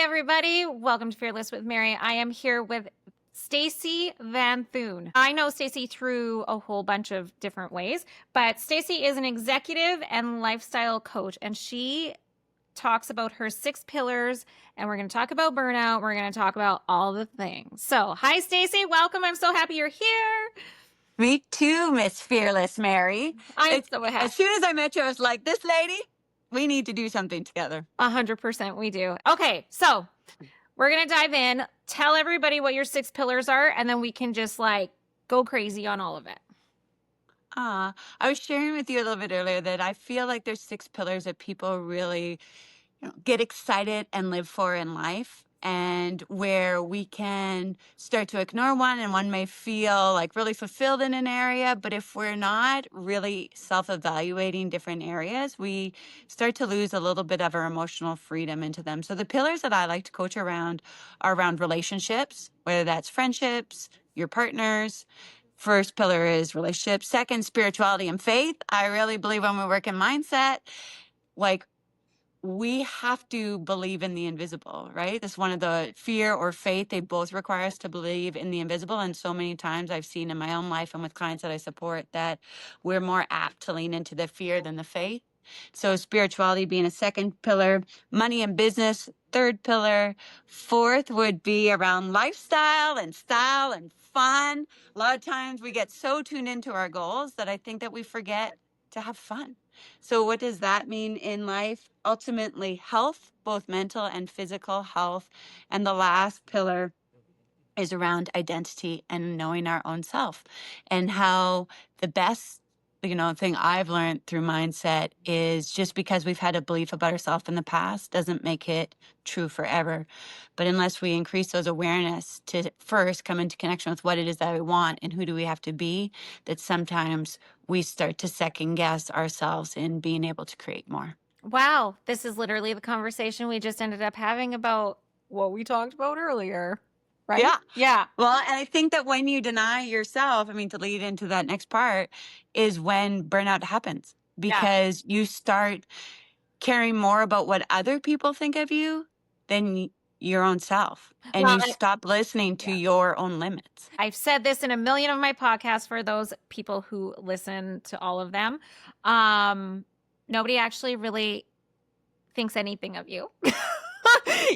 everybody. Welcome to Fearless with Mary. I am here with Stacey Vanthuyne. I know Stacey through a whole bunch of different ways, but Stacey is an executive and lifestyle coach, and she talks about her 6 pillars, and we're going to talk about burnout. We're going to talk about all the things. So, hi, Stacey. Welcome. I'm so happy you're here. Me too, Miss Fearless Mary. I'm so happy. As soon as I met you, I was like, this lady, we need to do something together. 100% we do. Okay, so we're going to dive in. Tell everybody what your 6 pillars are, and then we can just go crazy on all of it. I was sharing with you a little bit earlier that I feel like there's 6 pillars that people really get excited and live for in life, and where we can start to ignore one, and one may feel like really fulfilled in an area, but if we're not really self-evaluating different areas, we start to lose a little bit of our emotional freedom into them. So the pillars that I like to coach around are around relationships, whether that's friendships, your partners. First pillar is relationships. Second, spirituality and faith. I really believe when we work in mindset, we have to believe in the invisible, right? That's one of the fear or faith. They both require us to believe in the invisible. And so many times I've seen in my own life and with clients that I support that we're more apt to lean into the fear than the faith. So spirituality being a second pillar, money and business, third pillar. Fourth would be around lifestyle and style and fun. A lot of times we get so tuned into our goals that I think that we forget to have fun. So what does that mean in life? Ultimately, health, both mental and physical health. And the last pillar is around identity and knowing our own self, and how the best thing I've learned through mindset is just because we've had a belief about ourselves in the past doesn't make it true forever. But unless we increase those awareness to first come into connection with what it is that we want and who do we have to be, that sometimes we start to second guess ourselves in being able to create more. Wow, this is literally the conversation we just ended up having about what we talked about earlier. Right? Yeah. Yeah. Well, and I think that when you deny yourself, to lead into that next part, is when burnout happens, because you start caring more about what other people think of you than your own self. And Well, you stop listening to your own limits. I've said this in a million of my podcasts for those people who listen to all of them. Nobody actually really thinks anything of you.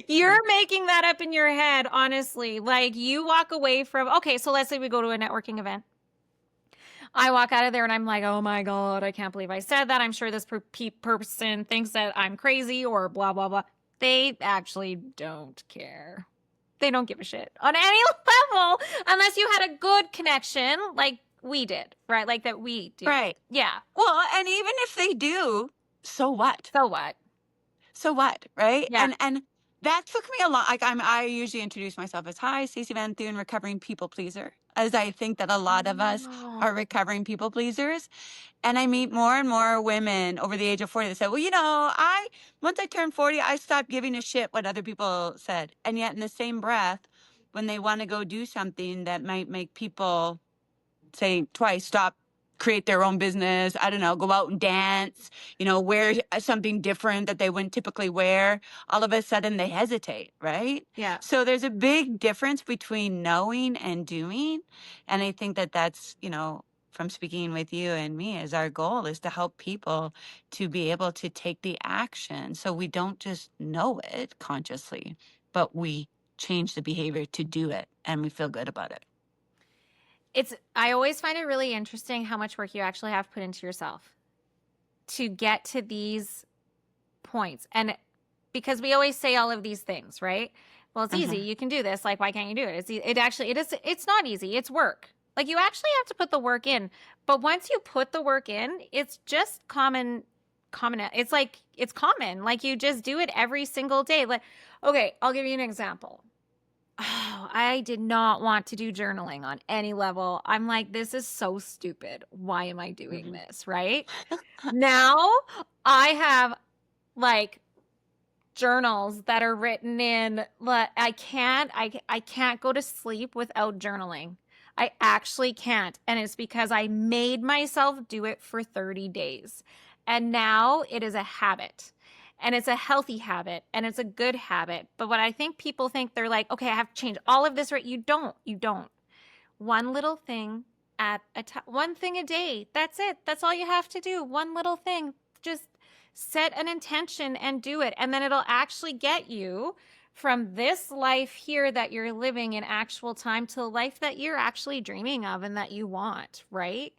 You're making that up in your head, honestly. You walk away from, okay, so let's say we go to a networking event. I walk out of there and I'm like, oh my God, I can't believe I said that. I'm sure this person thinks that I'm crazy or blah, blah, blah. They actually don't care. They don't give a shit on any level unless you had a good connection like we did, right? Like that we do. Right. Yeah. Well, and even if they do, so what? So what? So what, right? Yeah. And that took me a lot. I usually introduce myself as, hi, Stacey Vanthuyne, recovering people pleaser, as I think that a lot of us are recovering people pleasers. And I meet more and more women over the age of 40 that say, well, once I turned 40, I stopped giving a shit what other people said. And yet in the same breath, when they want to go do something that might make people say twice, create their own business, I don't know, go out and dance, wear something different that they wouldn't typically wear, all of a sudden they hesitate, right? Yeah. So there's a big difference between knowing and doing. And I think that that's, from speaking with you and me, is our goal is to help people to be able to take the action. So we don't just know it consciously, but we change the behavior to do it, and we feel good about it. I always find it really interesting how much work you actually have put into yourself to get to these points. And because we always say all of these things, right? Well, it's easy. You can do this. Why can't you do it? It's not easy. It's work. You actually have to put the work in. But once you put the work in, it's just common. It's it's common. You just do it every single day. Okay, I'll give you an example. Oh, I did not want to do journaling on any level. I'm like, this is so stupid. Why am I doing this? Right? Now I have journals that are written in, I can't go to sleep without journaling. I actually can't. And it's because I made myself do it for 30 days. And now it is a habit. and it's a healthy habit and it's a good habit. But what I think people think, they're like, okay, I have to change all of this, right? You don't. One little thing at a time, one thing a day. That's it. That's all you have to do. One little thing. Just set an intention and do it. And then it'll actually get you from this life here that you're living in actual time to the life that you're actually dreaming of and that you want, right?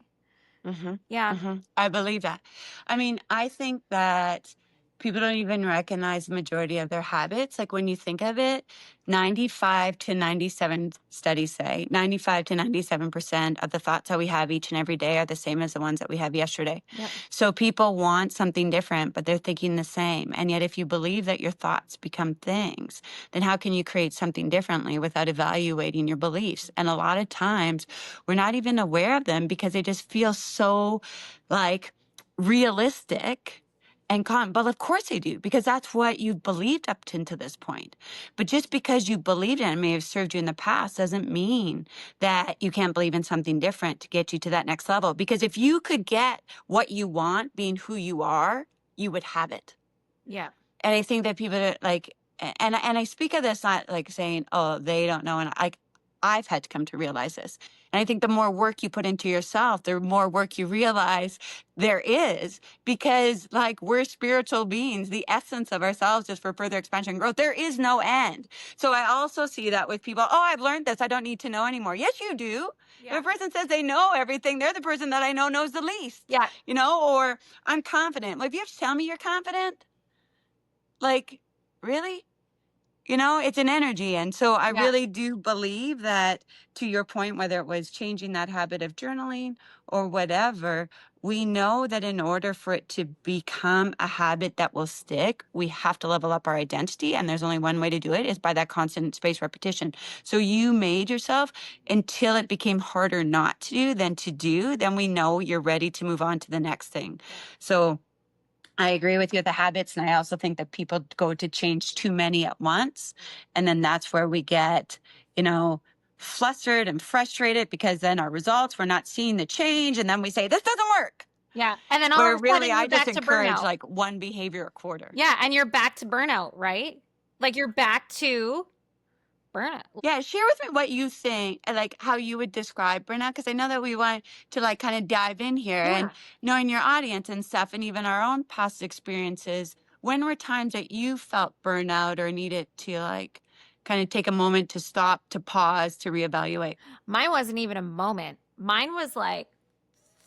Mm-hmm. Yeah. Mm-hmm. I believe that. I mean, I think that people don't even recognize the majority of their habits. Like when you think of it, 95 to 97 studies say 95 to 97% of the thoughts that we have each and every day are the same as the ones that we have yesterday. Yep. So people want something different, but they're thinking the same. And yet, if you believe that your thoughts become things, then how can you create something differently without evaluating your beliefs? And a lot of times, we're not even aware of them because they just feel so like realistic and calm. But of course they do, because that's what you've believed up to this point. But just because you believed it and may have served you in the past doesn't mean that you can't believe in something different to get you to that next level. Because if you could get what you want being who you are, you would have it. Yeah. And I think that people are like, and I speak of this not like saying, oh, they don't know. And I've had to come to realize this. And I think the more work you put into yourself, the more work you realize there is, because like we're spiritual beings, the essence of ourselves is for further expansion and growth. There is no end. So I also see that with people, oh, I've learned this. I don't need to know anymore. Yes, you do. Yeah. If a person says they know everything, they're the person that I know knows the least. Yeah. You know, or I'm confident. Well, if you have to tell me you're confident, like, really? You know, it's an energy. And so I Yeah. really do believe that, to your point, whether it was changing that habit of journaling or whatever, we know that in order for it to become a habit that will stick, we have to level up our identity. And there's only one way to do it, is by that constant spaced repetition. So you made yourself until it became harder not to do than to do, then we know you're ready to move on to the next thing. Yeah. So I agree with you with the habits. And I also think that people go to change too many at once. And then that's where we get, you know, flustered and frustrated, because then our results, we're not seeing the change. And then we say, this doesn't work. Yeah. And then all Where of a really, sudden I you're just back to encourage burnout. like one behavior a quarter. Yeah. And you're back to burnout, right? Like you're back to burnout. Yeah, share with me what you think, and like how you would describe burnout, because I know that we want to like kind of dive in here, and Yeah. knowing your audience and stuff, and even our own past experiences. When were times that you felt burnout or needed to like kind of take a moment to stop, to pause, to reevaluate? Mine wasn't even a moment. Mine was like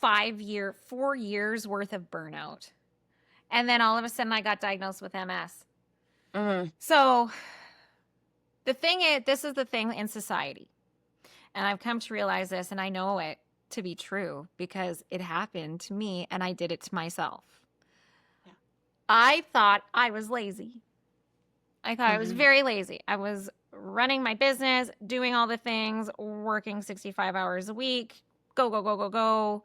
4 years worth of burnout. And then all of a sudden I got diagnosed with MS. So the thing is, this is the thing in society. And I've come to realize this, and I know it to be true because it happened to me and I did it to myself. Yeah. I thought I was lazy. I thought I was Mhm. very lazy. I was running my business, doing all the things, working 65 hours a week, go,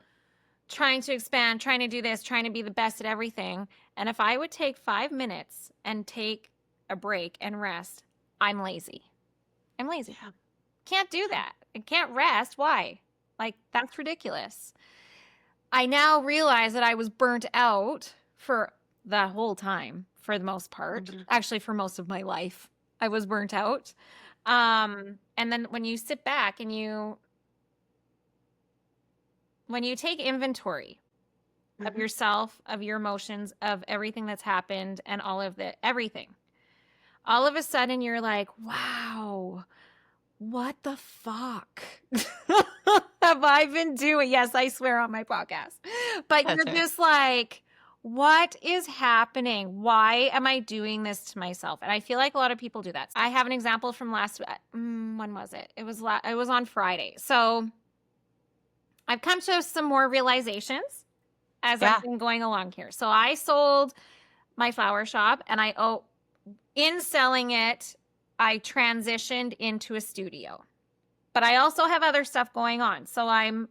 trying to expand, trying to do this, trying to be the best at everything. And if I would take 5 minutes and take a break and rest, I'm lazy. I'm lazy. Yeah. Can't do that. I can't rest. Why? Like, that's ridiculous. I now realize that I was burnt out for the whole time, for the most part. Mhm. Actually, for most of my life, I was burnt out. And then when you sit back and when you take inventory of Mhm. yourself, of your emotions, of everything that's happened, and all of everything, all of a sudden you're like, wow, what the fuck have I been doing? Yes, I swear on my podcast. But That's you're right. just like, what is happening? Why am I doing this to myself? And I feel like a lot of people do that. I have an example from when was it? It was on Friday. So I've come to some more realizations as Yeah. I've been going along here. So I sold my flower shop, and in selling it, I transitioned into a studio. But I also have other stuff going on. So I'm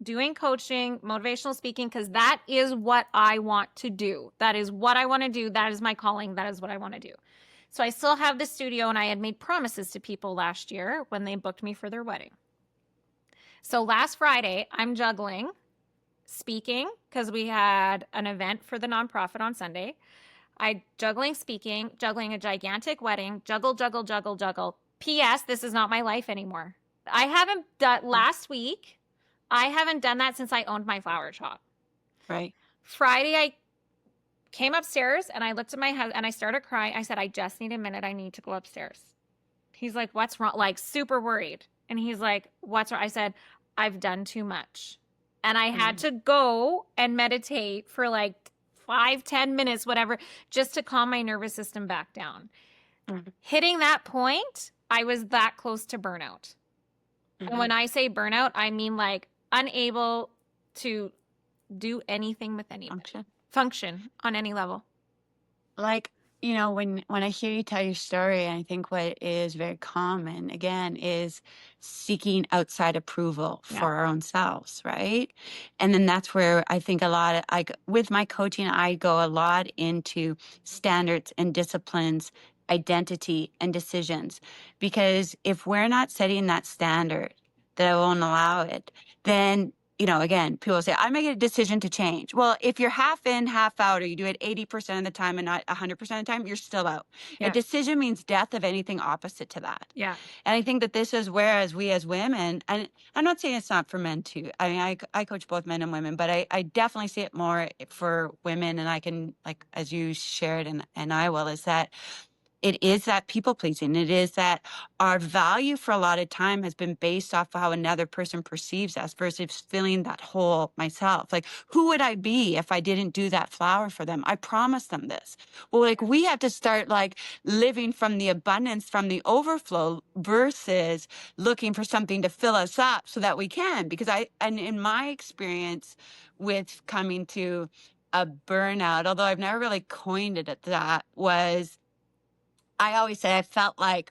doing coaching, motivational speaking, because that is what I want to do. That is what I want to do. That is my calling. That is what I want to do. So I still have the studio, and I had made promises to people last year when they booked me for their wedding. So last Friday, I'm juggling speaking because we had an event for the nonprofit on Sunday. I juggling speaking, juggling a gigantic wedding, juggle. P.S. This is not my life anymore. I haven't done last week. I haven't done that since I owned my flower shop. Right. Friday, I came upstairs and I looked at my husband and I started crying. I said, I just need a minute. I need to go upstairs. He's like, what's wrong? Like, super worried. And he's like, what's wrong? I said, I've done too much. And I had to go and meditate for like 5-10 minutes, whatever, just to calm my nervous system back down. Hitting that point, I was that close to burnout. And when I say burnout, I mean like unable to do anything with anybody. Function on any level. Like, you know, when I hear you tell your story, I think what is very common, again, is seeking outside approval for our own selves, right? And then that's where I think a lot of, with my coaching, I go a lot into standards and disciplines, identity and decisions. Because if we're not setting that standard, that I won't allow it, then, you know, again, people say, I make a decision to change. Well, if you're half in, half out, or you do it 80% of the time and not 100% of the time, you're still out. Yeah. A decision means death of anything opposite to that. Yeah. And I think that this is where, as we as women, and I'm not saying it's not for men too. I mean, I coach both men and women, but I definitely see it more for women. And I can, like, as you shared, and I will, is that it is that people pleasing. It is that our value for a lot of time has been based off of how another person perceives us versus feeling that whole myself. Like, who would I be if I didn't do that flower for them? I promised them this. Well, like, we have to start like living from the abundance, from the overflow versus looking for something to fill us up so that we can. Because and in my experience with coming to a burnout, although I've never really coined it at that, was I always say I felt like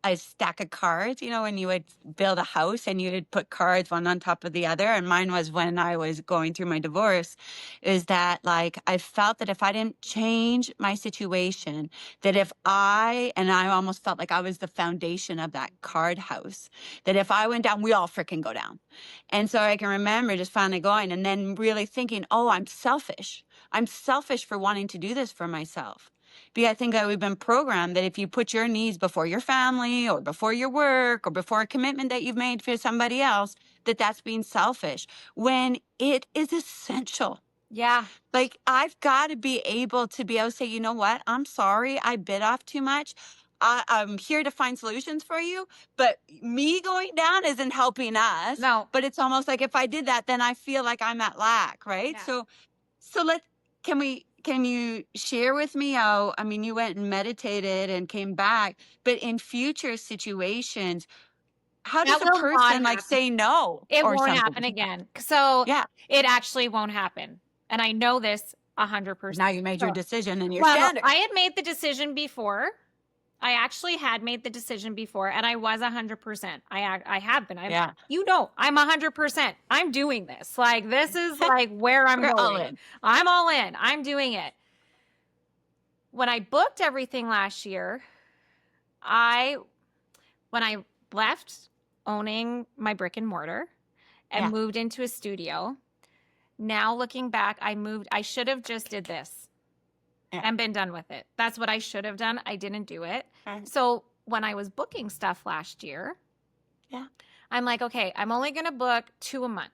a stack of cards, you know, when you would build a house and you would put cards one on top of the other. And mine was when I was going through my divorce, is that like I felt that if I didn't change my situation, that and I almost felt like I was the foundation of that card house, that if I went down, we all freaking go down. And so I can remember just finally going and then really thinking, oh, I'm selfish. I'm selfish for wanting to do this for myself. Because I think that we've been programmed that if you put your needs before your family or before your work or before a commitment that you've made for somebody else, that's being selfish when it is essential. Yeah. Like, I've got to be able to say, you know what? I'm sorry. I bit off too much. I'm here to find solutions for you, but me going down isn't helping us. No. But it's almost like if I did that, then I feel like I'm at lack, right? Yeah. So can you share with me how, I mean, you went and meditated and came back, but in future situations, how does That a will not person like happen. say no It or won't something? happen again. So Yeah. it actually won't happen. And I know this 100%. Now you made your decision and your Well, standard. I had made the decision before. I actually had made the decision before, and I was 100%. I have been. Yeah. You know, I'm 100%. I'm doing this. Like, this is like where I'm We're going. all in. I'm all in. I'm doing it. When I booked everything last year, when I left owning my brick and mortar and moved into a studio, now looking back, I should have just did this and been done with it. That's what I should have done. I didn't do it. So when I was booking stuff last year, I'm like, okay, I'm only going to book 2 a month.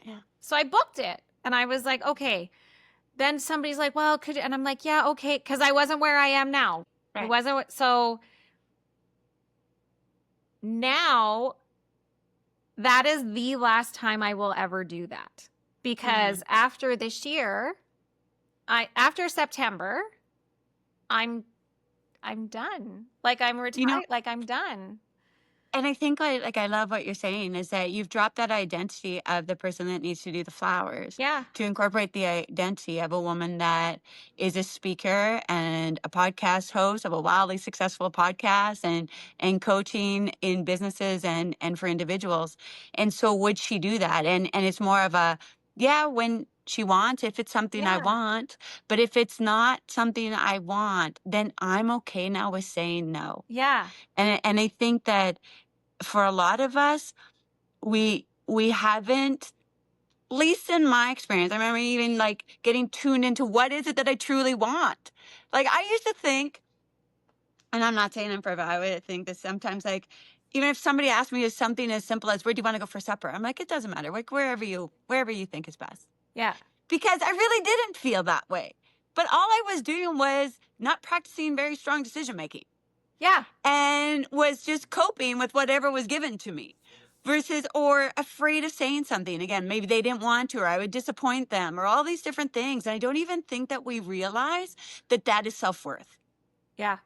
Yeah. So I booked it and I was like, okay. Then somebody's like, well, and I'm like, yeah, okay. Cause I wasn't where I am now. Right. I wasn't. So now that is the last time I will ever do that, because after this year, after September, I'm done. Like, I'm retired. You know, like, I'm done. and I think like I love what you're saying is that you've dropped that identity of the person that needs to do the flowers. Yeah. To incorporate the identity of a woman that is a speaker and a podcast host of a wildly successful podcast and coaching in businesses and for individuals. And so would she do that? And it's more of a, when she wants, if it's something I want, but if it's not something I want, then I'm okay now with saying no. Yeah. And I think that for a lot of us, we haven't least in my experience, I remember even like getting tuned into what is it that I truly want. Like I used to think, and I'm not saying I'm perfect, I would think that sometimes like, even if somebody asked me something as simple as where do you want to go for supper? I'm like, it doesn't matter. Like wherever you think is best. Yeah. Because I really didn't feel that way. But all I was doing was not practicing very strong decision making Yeah. and was just coping with whatever was given to me versus or afraid of saying something again. Maybe they didn't want to, or I would disappoint them, or all these different things. And I don't even think that we realize that that is self-worth, Yeah.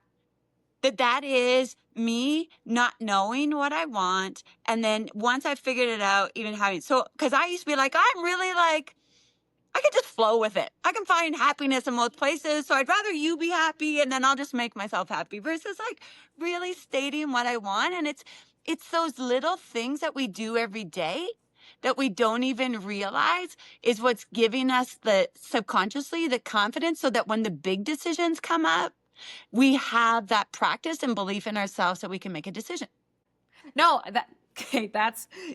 that that is me not knowing what I want. And then once I figured it out, even having, so, cause I used to be like, I'm really like, I can just flow with it. I can find happiness in most places. So I'd rather you be happy and then I'll just make myself happy versus like really stating what I want. And it's those little things that we do every day that we don't even realize is what's giving us the subconsciously the confidence so that when the big decisions come up, we have that practice and belief in ourselves that we can make a decision. No, okay,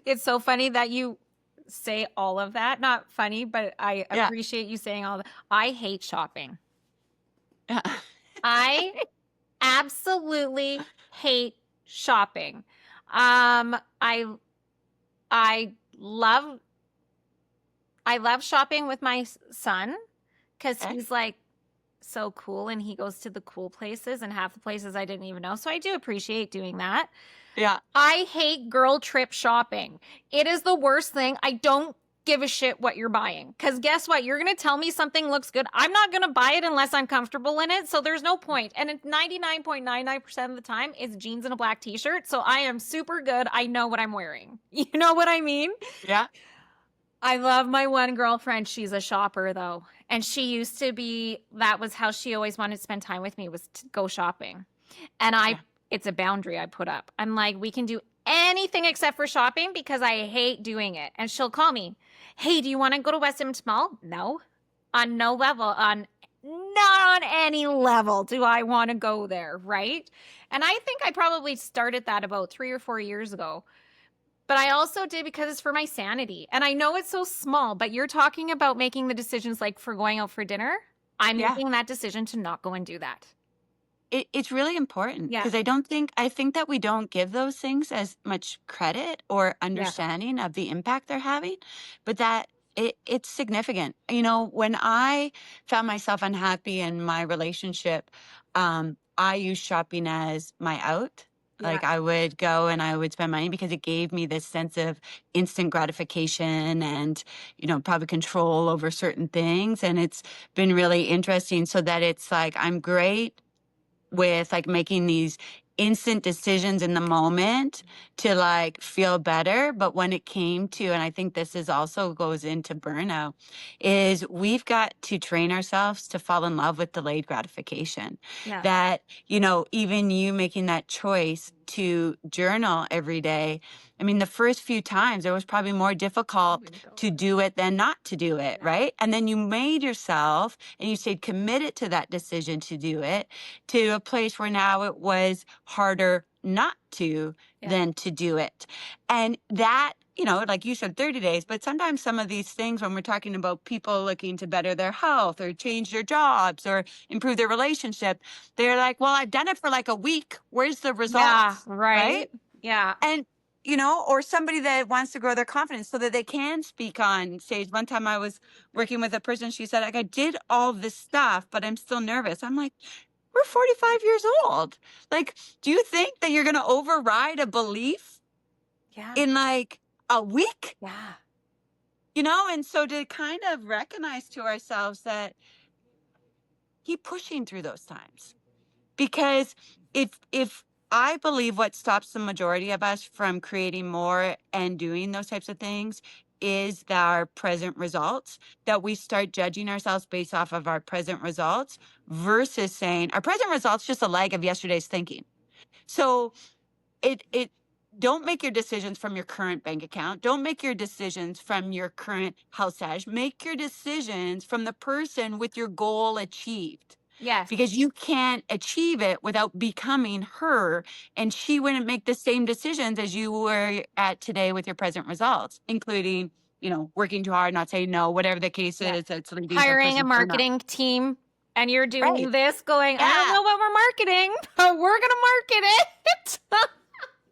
it's so funny that you say all of that. Not funny, but I Yeah. appreciate you saying all that. I hate shopping. Yeah. I absolutely hate shopping. I love shopping with my son because Okay. he's like so cool and he goes to the cool places and half the places I didn't even know. So I do appreciate doing that. Yeah. I hate girl trip shopping. It is the worst thing. I don't give a shit what you're buying. Because guess what? You're going to tell me something looks good. I'm not going to buy it unless I'm comfortable in it. So there's no point. And 99.99% of the time, it's jeans and a black t-shirt. So I am super good. I know what I'm wearing. You know what I mean? Yeah. I love my one girlfriend. She's a shopper though. And she used to be, that was how she always wanted to spend time with me, was to go shopping. And Yeah. it's a boundary I put up. I'm like, we can do anything except for shopping because I hate doing it. And she'll call me, hey, do you want to go to West Edmonton Mall? No. On no level, not on any level do I want to go there, right? And I think I probably started that about 3 or 4 years ago. But I also did because it's for my sanity. And I know it's so small, but you're talking about making the decisions like for going out for dinner. I'm Yeah. making that decision to not go and do that. It's really important Yeah. because I think that we don't give those things as much credit or understanding of the impact they're having, but that it's significant. You know, when I found myself unhappy in my relationship, I used shopping as my out. Yeah. Like I would go and I would spend money because it gave me this sense of instant gratification and, you know, probably control over certain things. And it's been really interesting so that it's like I'm great with like making these instant decisions in the moment to like feel better. But when it came to, and I think this is also goes into burnout, is we've got to train ourselves to fall in love with delayed gratification. Yeah. That, you know, even you making that choice to journal every day. I mean, the first few times it was probably more difficult to do it than not to do it, right? And then you made yourself and you stayed committed to that decision to do it to a place where now it was harder not to than to do it. And that, you know, like you said, 30 days, but sometimes some of these things, when we're talking about people looking to better their health or change their jobs or improve their relationship, they're like, well, I've done it for like a week. Where's the Yeah, results? right. Yeah. And, you know, or somebody that wants to grow their confidence so that they can speak on stage. One time I was working with a person, she said, like, I did all this stuff, but I'm still nervous. I'm like, we're 45 years old. Like, do you think that you're going to override a belief Yeah. in like a week? Yeah. You know, and so to kind of recognize to ourselves that keep pushing through those times. Because if I believe what stops the majority of us from creating more and doing those types of things is our present results, that we start judging ourselves based off of our present results versus saying our present results just a lag of yesterday's thinking. So it don't make your decisions from your current bank account. Don't make your decisions from your current house status. Make your decisions from the person with your goal achieved Yes. because you can't achieve it without becoming her, and she wouldn't make the same decisions as you were at today with your present results, including working too hard, not saying no, whatever the case Yeah. is, that's leading to a Hiring a person's burnout. marketing team and you're doing Right. this going, I don't Yeah. know what we're marketing, but we're going to market it.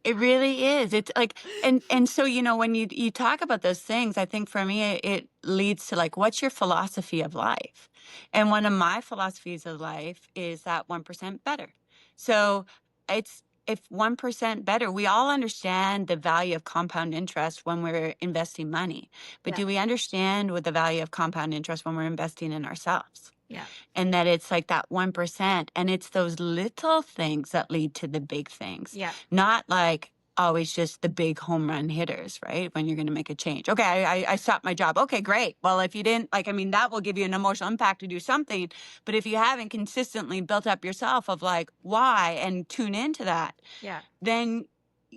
It really is. It's like, and so, when you talk about those things, I think for me, it leads to like, what's your philosophy of life? And one of my philosophies of life is that 1% better. So it's, if 1% better, we all understand the value of compound interest when we're investing money, but Yeah. do we understand what the value of compound interest when we're investing in ourselves? Yeah. And that it's like that 1%. And it's those little things that lead to the big things, Yeah. not like always just the big home run hitters, right? When you're going to make a change. Okay, I stopped my job. Okay, great. Well, if you didn't, that will give you an emotional impact to do something. But if you haven't consistently built up yourself of like why and tune into that, Yeah. then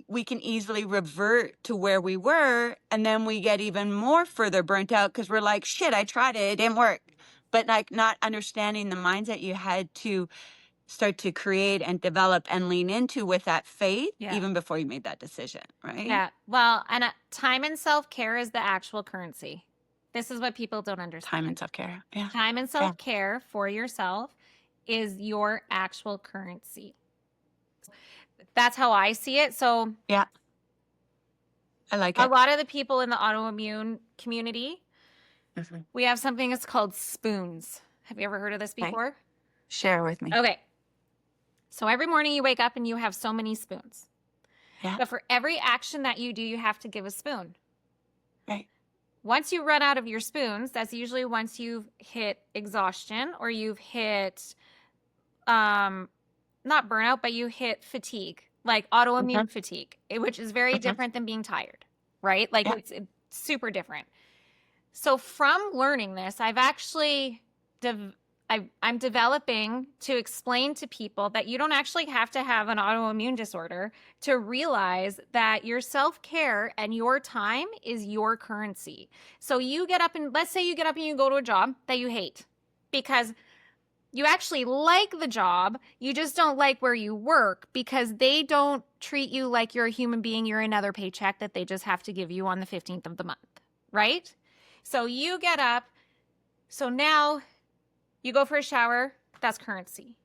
we can easily revert to where we were. And then we get even more further burnt out because we're like, shit, I tried it. It didn't work. But like not understanding the mindset you had to start to create and develop and lean into with that faith, Yeah. even before you made that decision, right? Yeah. Well, and time and self-care is the actual currency. This is what people don't understand. Time and self-care. Yeah. Time and self-care for yourself is your actual currency. That's how I see it. So Yeah. I like a it. lot of the people in the autoimmune community, Mhm. we have something that's called spoons. Have you ever heard of this Okay. before? Share with me. Okay. So every morning you wake up and you have so many spoons. Yeah. But for every action that you do, you have to give a spoon. Right. Once you run out of your spoons, that's usually once you've hit exhaustion or you've hit, not burnout, but you hit fatigue, like autoimmune Mhm. fatigue, which is very Mhm. different than being tired, right? Like Yeah. it's super different. So from learning this, I've actually I'm developing to explain to people that you don't actually have to have an autoimmune disorder to realize that your self-care and your time is your currency. So you get up and let's say you get up and you go to a job that you hate because you actually like the job, you just don't like where you work because they don't treat you like you're a human being, you're another paycheck that they just have to give you on the 15th of the month, right? So you get up, so now you go for a shower, that's currency.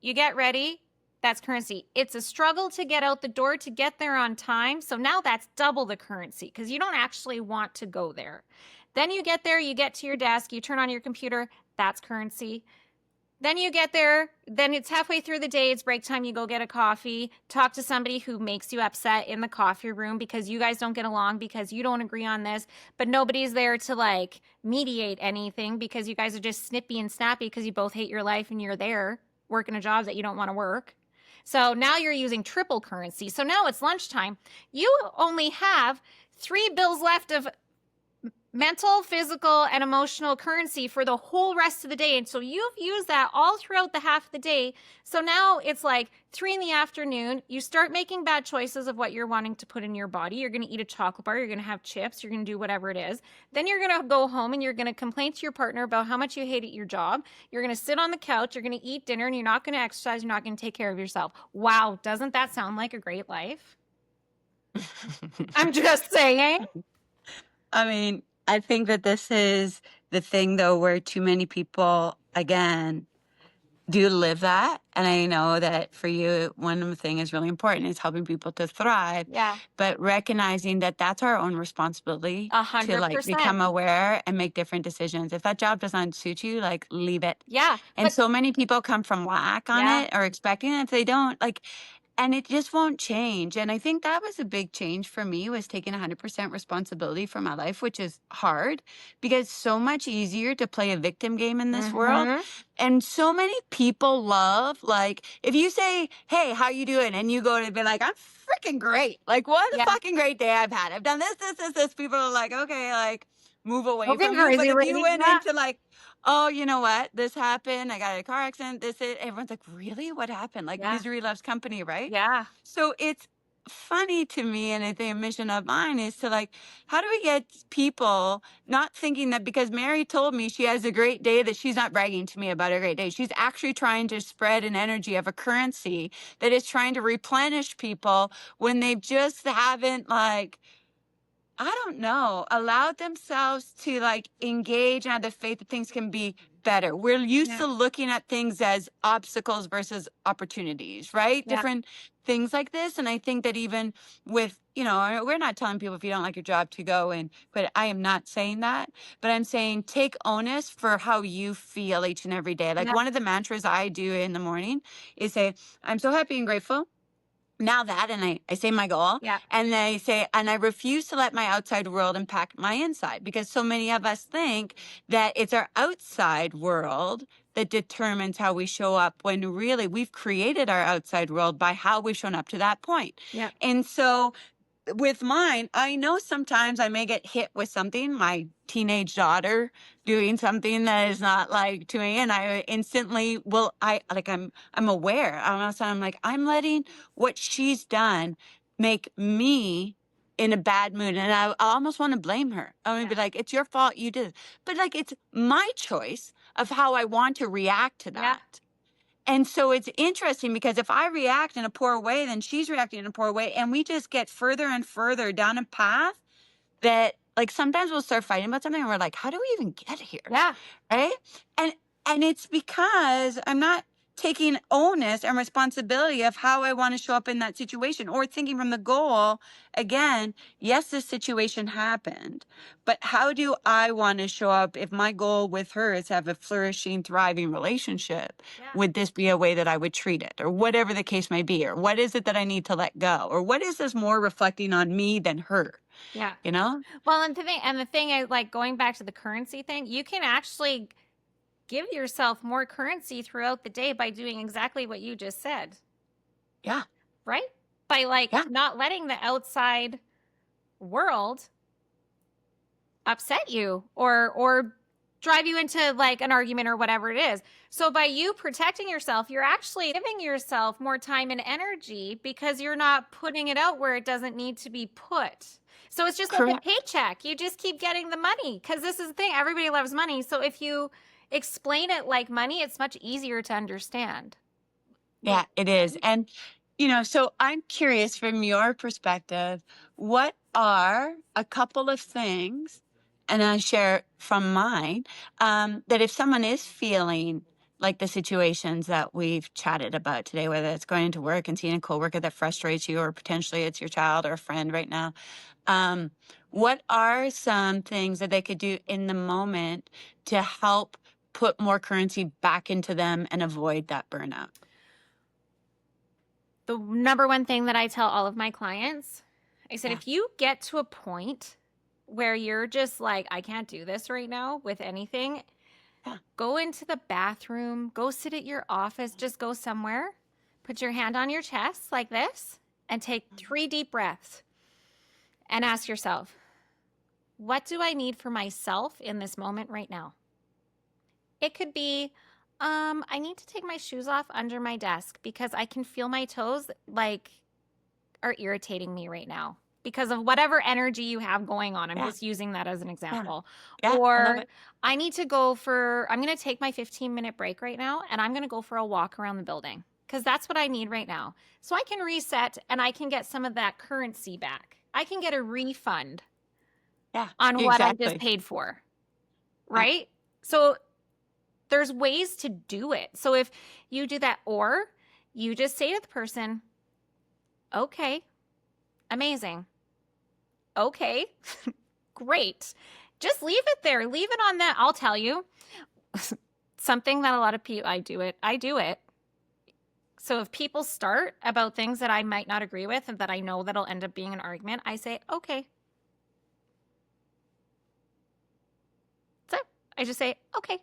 You get ready, that's currency. It's a struggle to get out the door to get there on time. So now that's double the currency because you don't actually want to go there. Then you get there, you get to your desk, you turn on your computer, that's currency. Then you get there, then it's halfway through the day, it's break time, you go get a coffee, talk to somebody who makes you upset in the coffee room because you guys don't get along because you don't agree on this, but nobody's there to like mediate anything because you guys are just snippy and snappy because you both hate your life and you're there working a job that you don't want to work. So now you're using triple currency. So now it's lunchtime. You only have 3 bills left of mental, physical, and emotional currency for the whole rest of the day. And so you've used that all throughout the half of the day. So now it's like 3 in the afternoon. You start making bad choices of what you're wanting to put in your body. You're going to eat a chocolate bar. You're going to have chips. You're going to do whatever it is. Then you're going to go home and you're going to complain to your partner about how much you hate at your job. You're going to sit on the couch. You're going to eat dinner and you're not going to exercise. You're not going to take care of yourself. Wow. Doesn't that sound like a great life? I'm just saying. I mean, I think that this is the thing, though, where too many people, again, do live that. And I know that for you, one thing is really important is helping people to thrive. Yeah. But recognizing that that's our own responsibility to like 100%. become aware and make different decisions. If that job doesn't suit you, like leave it. Yeah. And But so many people come from lack on yeah. it or expecting it. If they don't, like, and it just won't change. And I think that was a big change for me was taking 100% responsibility for my life, which is hard because it's so much easier to play a victim game in this world. Mhm. And so many people love, like, if you say, hey, how you doing? And you go to be like, I'm freaking great. Like, what a Yeah. fucking great day I've had. I've done this. People are like, okay, like, move away Okay, from you. But crazy if you lady. went Yeah. into like, oh, you know what? This happened. I got in a car accident. Everyone's like, really? What happened? Like, Yeah. misery loves company, right? Yeah. So it's funny to me, and I think a mission of mine is to like, how do we get people not thinking that because Mary told me she has a great day that she's not bragging to me about a great day. She's actually trying to spread an energy of a currency that is trying to replenish people when they just haven't like I don't know, allowed themselves to like engage and have the faith that things can be better. We're used Yeah. to looking at things as obstacles versus opportunities, right? Yeah. Different things like this. And I think that even with, we're not telling people if you don't like your job to go and quit. I am not saying that, but I'm saying take onus for how you feel each and every day. Like Yeah. one of the mantras I do in the morning is say, I'm so happy and grateful now that, and I say my goal, Yeah. and I say, and I refuse to let my outside world impact my inside, because so many of us think that it's our outside world that determines how we show up, when really we've created our outside world by how we've shown up to that point. Yeah. And so with mine, I know sometimes I may get hit with something, my teenage daughter doing something that is not like to me, and I instantly will, I'm aware. I'm like, I'm letting what she's done make me in a bad mood. And I almost want to blame her. I want to be Yeah. like, it's your fault you did it. But like, it's my choice of how I want to react to Yeah. that. And so it's interesting, because if I react in a poor way, then she's reacting in a poor way. And we just get further and further down a path that, like, sometimes we'll start fighting about something and we're like, how do we even get here? Yeah. Right. And it's because I'm not taking onus and responsibility of how I want to show up in that situation, or thinking from the goal again, yes, this situation happened, but how do I want to show up? If my goal with her is to have a flourishing, thriving relationship, Yeah. would this be a way that I would treat it, or whatever the case may be? Or what is it that I need to let go? Or what is this more reflecting on me than her? Yeah. You know? Well, and the thing is, like, going back to the currency thing, you can actually give yourself more currency throughout the day by doing exactly what you just said, Yeah. right? By like Yeah. not letting the outside world upset you or drive you into like an argument or whatever it is. So by you protecting yourself, you're actually giving yourself more time and energy, because you're not putting it out where it doesn't need to be put. So it's just like a Correct. paycheck. You just keep getting the money, because this is the thing. Everybody loves money. So if you explain it like money, it's much easier to understand. Yeah, it is. And, so I'm curious, from your perspective, what are a couple of things, and I share from mine, that if someone is feeling like the situations that we've chatted about today, whether it's going to work and seeing a coworker that frustrates you, or potentially it's your child or a friend right now, um, what are some things that they could do in the moment to help put more currency back into them and avoid that burnout? The number one thing that I tell all of my clients, I said, Yeah. if you get to a point where you're just like, I can't do this right now with anything, Yeah. go into the bathroom, go sit at your office, just go somewhere, put your hand on your chest like this, and take 3 deep breaths and ask yourself, what do I need for myself in this moment right now? It could be, I need to take my shoes off under my desk because I can feel my toes like are irritating me right now because of whatever energy you have going on. I'm Yeah. just using that as an Yeah. example. Yeah. I love Or it. I'm going to take my 15-minute break right now, and I'm going to go for a walk around the building because that's what I need right now. So I can reset and I can get some of that currency back. I can get a refund Yeah. on what I just Exactly. paid for, Yeah. right? So there's ways to do it. So if you do that, or you just say to the person, okay, amazing. Okay, great. Just leave it there. Leave it on that. I'll tell you something that a lot of people, I do it. So if people start about things that I might not agree with and that I know that'll end up being an argument, I say, okay. So I just say, okay.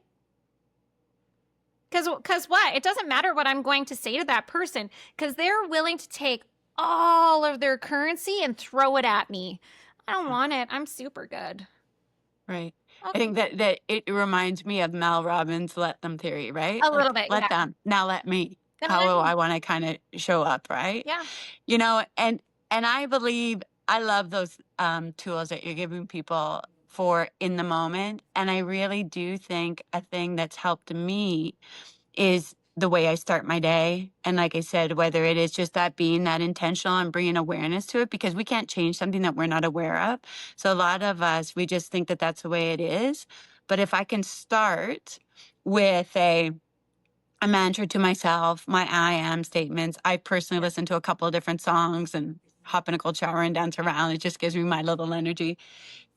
Because what? It doesn't matter what I'm going to say to that person, because they're willing to take all of their currency and throw it at me. I don't Yeah. want it. I'm super good. Right. I Okay. think that it reminds me of Mel Robbins' "Let Them" theory, right? A little Like, bit, let yeah. them, now let me. Gonna How let do me. I want to kind of show up, right? Yeah. And I believe, I love those tools that you're giving people for in the moment. And I really do think a thing that's helped me is the way I start my day. And like I said, whether it is just that being that intentional and bringing awareness to it, because we can't change something that we're not aware of. So a lot of us, we just think that that's the way it is. But if I can start with a mantra to myself, my I am statements. I personally listen to a couple of different songs and hop in a cold shower and dance around. It just gives me my little energy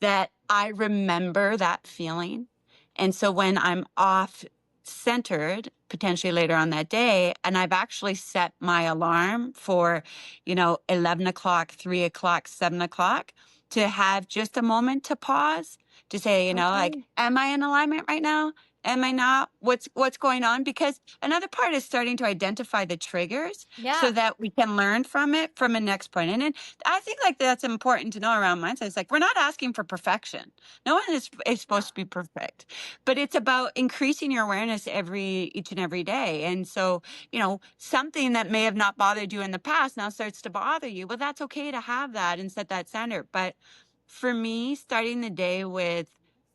that I remember that feeling. And so when I'm off centered, potentially later on that day, and I've actually set my alarm for, 11 o'clock, 3 o'clock, 7 o'clock, to have just a moment to pause, to say, like, Okay. am I in alignment right now? Am I not? What's going on? Because another part is starting to identify the triggers so Yeah. that we can learn from it from a next point. And I think like that's important to know around mindset. It's like we're not asking for perfection. No one is supposed to be perfect, but it's about increasing your awareness each and every day. And so, something that may have not bothered you in the past now starts to bother you. Well, that's okay to have that and set that standard. But for me, starting the day with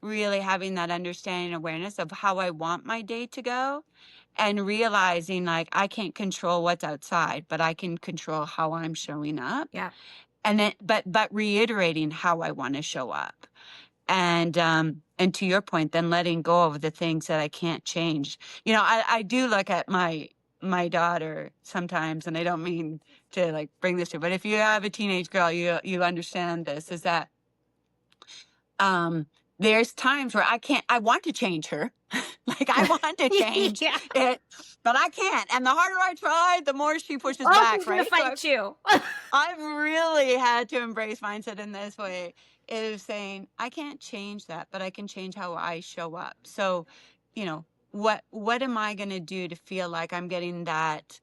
really having that understanding and awareness of how I want my day to go and realizing like I can't control what's outside, but I can control how I'm showing up. Yeah. And then but reiterating how I want to show up. And to your point, then letting go of the things that I can't change. I do look at my daughter sometimes, and I don't mean to like bring this to, but if you have a teenage girl, you understand this, is that there's times where I want to change her. Like I want to change Yeah. it, but I can't. And the harder I try, the more she pushes Oh, back, she's gonna right? So fight you. I've really had to embrace mindset in this way, is saying I can't change that, but I can change how I show up. So, what am I going to do to feel like I'm getting that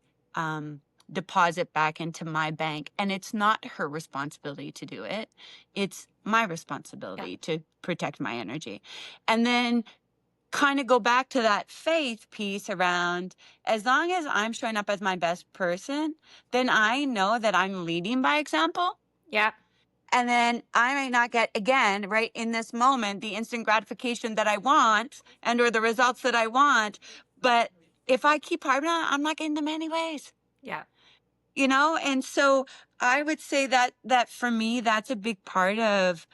deposit back into my bank? And it's not her responsibility to do it. It's my Yeah. responsibility to protect my energy. And then kind of go back to that faith piece around, as long as I'm showing up as my best person, then I know that I'm leading by example. Yeah. And then I may not get, again, right in this moment, the instant gratification that I want and or the results that I want. But if I keep harping on it, I'm not getting them anyways. Yeah. And so I would say that for me, that's a big part of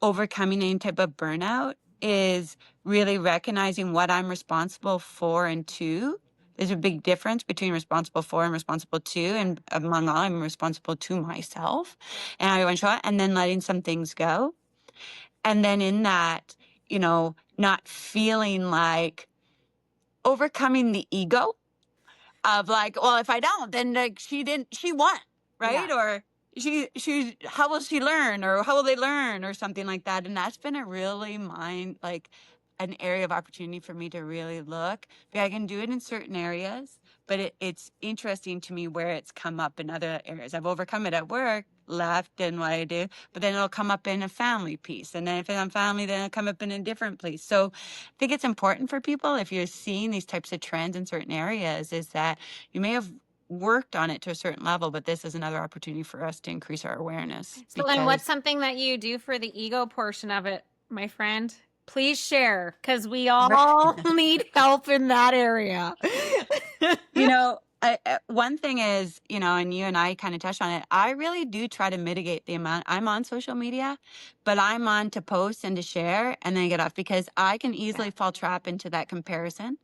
overcoming any type of burnout, is really recognizing what I'm responsible for and to. There's a big difference between responsible for and responsible to. And among all, I'm responsible to myself. And I want to show it, and then letting some things go. And then in that, not feeling like overcoming the ego of like, well, if I don't, then like she won, right? Yeah. Or how will she learn, or how will they learn, or something like that. And that's been a really an area of opportunity for me to really look. Because I can do it in certain areas, but it's interesting to me where it's come up in other areas. I've overcome it at work, left and what I do, but then it'll come up in a family piece. And then if I'm family, then it'll come up in a different place. So I think it's important for people, if you're seeing these types of trends in certain areas, is that you may have worked on it to a certain level, but this is another opportunity for us to increase our awareness. So, and what's something that you do for the ego portion of it, my friend? Please share, because we all need help in that area. One thing is, and you and I kind of touched on it, I really do try to mitigate the amount I'm on social media, but I'm on to post and to share and then get off, because I can easily fall trap into that comparison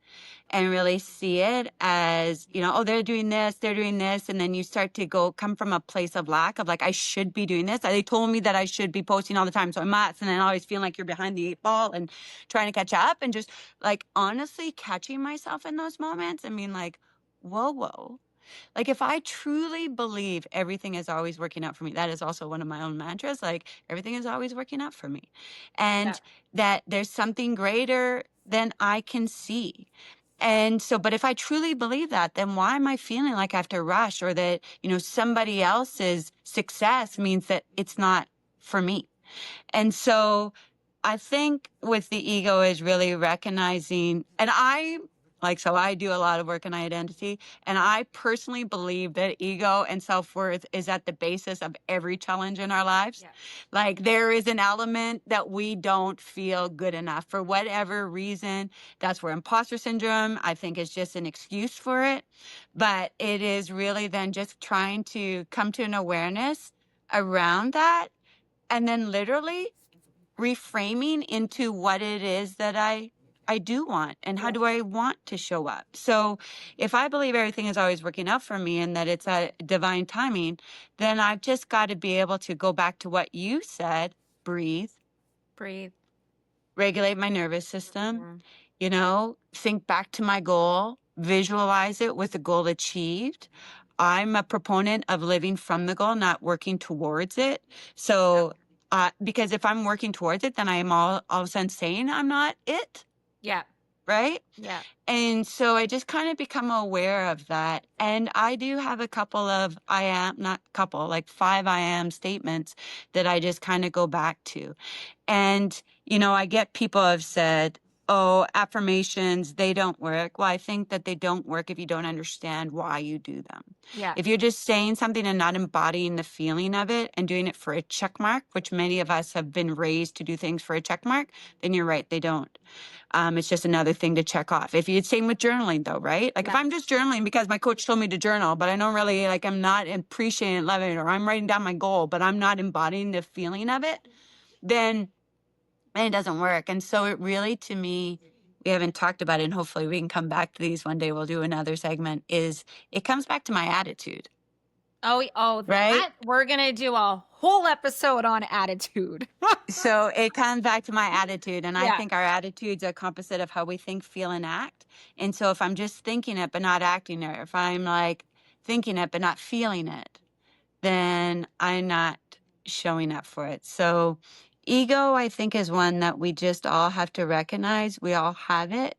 and really see it as, oh, they're doing this. And then you start to come from a place of lack of like, I should be doing this. They told me that I should be posting all the time. So I must. And then always feeling like you're behind the 8 ball and trying to catch up, and just like honestly catching myself in those moments and being like, whoa. Like if I truly believe everything is always working out for me, that is also one of my own mantras, like everything is always working out for me. And that there's something greater than I can see. And so, but if I truly believe that, then why am I feeling like I have to rush, or that, somebody else's success means that it's not for me? And so I think with the ego is really recognizing, and Like, so I do a lot of work in identity, and I personally believe that ego and self-worth is at the basis of every challenge in our lives. Yeah. Like, there is an element that we don't feel good enough for whatever reason. That's where imposter syndrome, I think, is just an excuse for it. But it is really then just trying to come to an awareness around that, and then literally reframing into what it is that I do want, and how Yeah. do I want to show up. So if I believe everything is always working out for me and that it's a divine timing, then I've just got to be able to go back to what you said: breathe, Breathe. regulate my nervous system, Mhm. you know, think back to my goal, visualize it with the goal achieved. I'm a proponent of living from the goal, not working towards it. So, because if I'm working towards it, then I am all of a sudden saying I'm not it, Yeah. right? Yeah. And so I just kind of become aware of that. And I do have a couple of I am, not couple, like 5 I am statements that I just kind of go back to. And, you know, I get people have said, oh, affirmations, they don't work. Well, I think that they don't work if you don't understand why you do them. Yeah. If you're just saying something and not embodying the feeling of it and doing it for a check mark, which many of us have been raised to do things for a check mark, then you're right, they don't. It's just another thing to check off. If you same with journaling though, right? Like if Yeah. I'm just journaling because my coach told me to journal, but I don't really like, I'm not appreciating it, loving it, or I'm writing down my goal, but I'm not embodying the feeling of it, then it doesn't work. And so it really, to me, we haven't talked about it, and hopefully we can come back to these one day. We'll do another segment. Is it comes back to my attitude, Oh, right? that we're gonna do a whole episode on attitude. So it comes back to my attitude. And I Yeah. think our attitude's a composite of how we think, feel, and act. And so if I'm just thinking it but not acting it, or if I'm like thinking it but not feeling it, then I'm not showing up for it. So ego, I think, is one that we just all have to recognize. We all have it.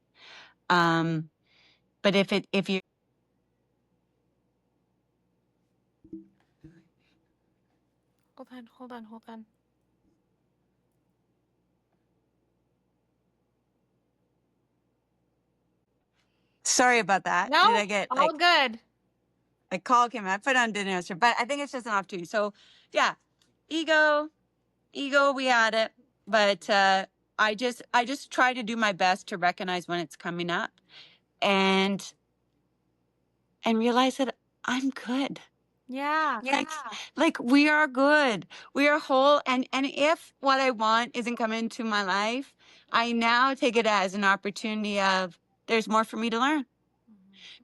But if you Hold on. sorry about that. Did No, I get all good. like call came I put on didn't answer, but I think it's just an opportunity. So yeah, ego, we had it, but I just try to do my best to recognize when it's coming up, and realize that I'm good. Yeah. Like we are good. We are whole. And if what I want isn't coming to my life, I now take it as an opportunity of there's more for me to learn,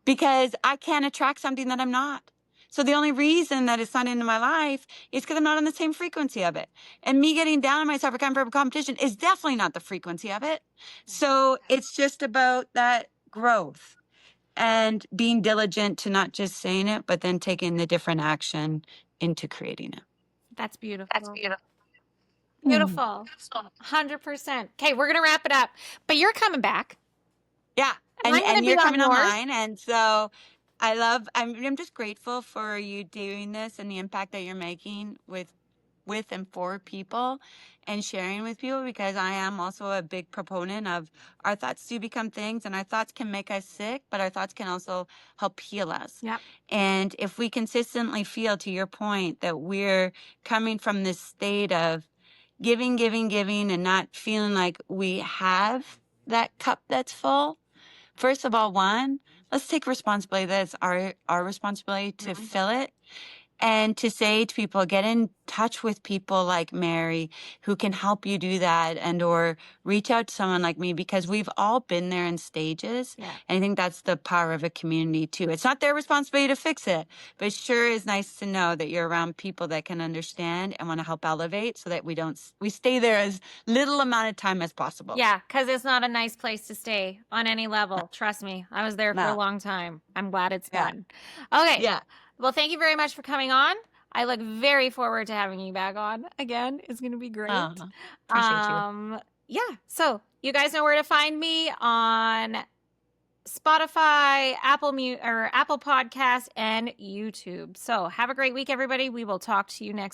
because I can't attract something that I'm not. So the only reason that it's not into my life is because I'm not on the same frequency of it. And me getting down on myself or coming from a competition is definitely not the frequency of it. So it's just about that growth and being diligent to not just saying it, but then taking the different action into creating it. That's beautiful. Hmm. Beautiful. 100%. Okay, we're gonna wrap it up. But you're coming back. Yeah. And I'm gonna And be you're on coming yours. online. And so I'm just grateful for you doing this and the impact that you're making with and for people and sharing with people, because I am also a big proponent of our thoughts do become things, and our thoughts can make us sick, but our thoughts can also help heal us. Yeah. And if we consistently feel, to your point, that we're coming from this state of giving, and not feeling like we have that cup that's full, first of all, let's take responsibility that it's our responsibility to fill it, and to say to people, get in touch with people like Mary who can help you do that, and or reach out to someone like me, because we've all been there in stages. Yeah. And I think that's the power of a community too. It's not their responsibility to fix it, but it sure is nice to know that you're around people that can understand and want to help elevate, so that we stay there as little amount of time as possible. Yeah, because it's not a nice place to stay on any level. Trust me. I was there for a No. long time. I'm glad it's Yeah. done. Okay. Yeah. Well, thank you very much for coming on. I look very forward to having you back on again. It's going to be great. Appreciate you. Yeah. So you guys know where to find me on Spotify, Apple Podcast, and YouTube. So have a great week, everybody. We will talk to you next